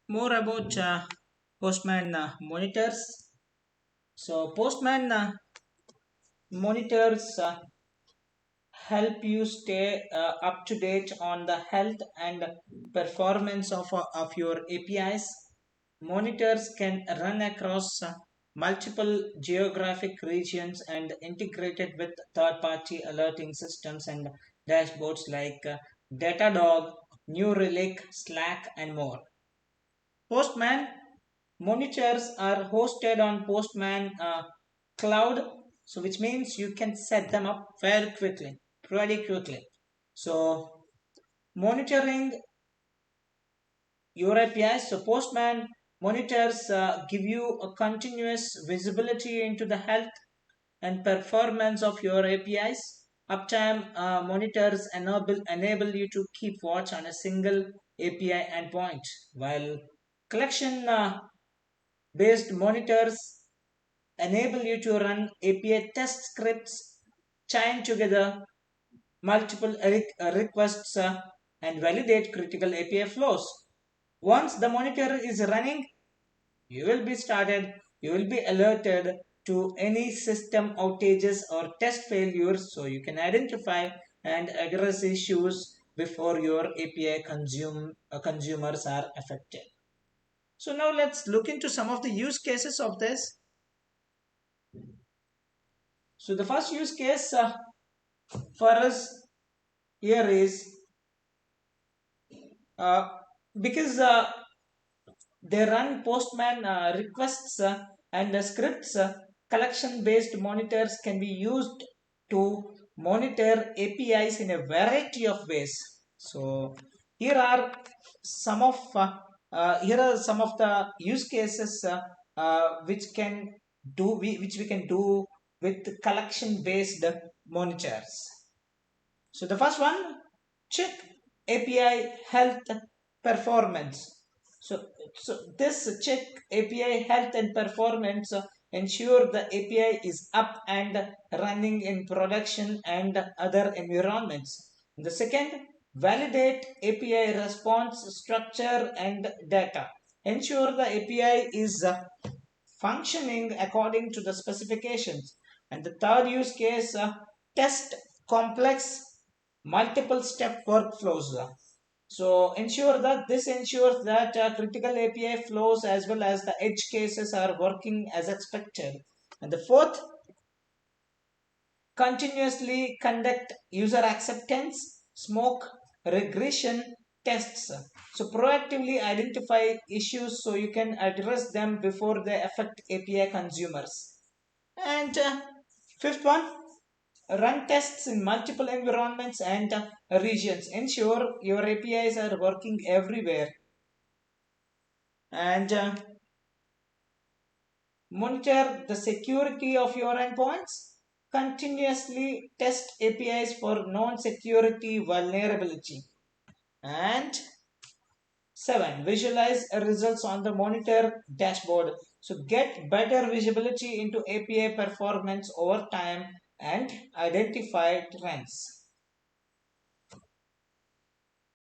More about Postman monitors. So, Postman monitors help you stay up to date on the health and performance of your APIs. Monitors can run across multiple geographic regions and integrated with third-party alerting systems and dashboards like Datadog, New Relic, Slack, and more. Postman monitors are hosted on Postman Cloud, so which means you can set them up very quickly, pretty quickly. So monitoring your APIs, so Postman monitors give you a continuous visibility into the health and performance of your APIs. Uptime monitors enable you to keep watch on a single API endpoint, while collection based monitors enable you to run API test scripts, chain together multiple requests, and validate critical API flows. Once the monitor is running, you will be alerted to any system outages or test failures so you can identify and address issues before your API consumers are affected. So now let's look into some of the use cases of this. So the first use case for us here is uh, because they run Postman requests and scripts. Collection based monitors can be used to monitor APIs in a variety of ways. So here are some of the use cases which we can do with collection based monitors. So the first one, check API health performance. So this check API health and performance ensure the API is up and running in production and other environments. The second, validate API response structure and data. Ensure the API is functioning according to the specifications. And the third use case, test complex multiple step workflows. So this ensures that critical API flows as well as the edge cases are working as expected. And the fourth, continuously conduct user acceptance, smoke, regression tests. So proactively identify issues so you can address them before they affect API consumers. And fifth one, run tests in multiple environments and regions. Ensure your APIs are working everywhere. And monitor the security of your endpoints. Continuously test APIs for non-security vulnerability. And 7. Visualize results on the monitor dashboard. So get better visibility into API performance over time and identify trends.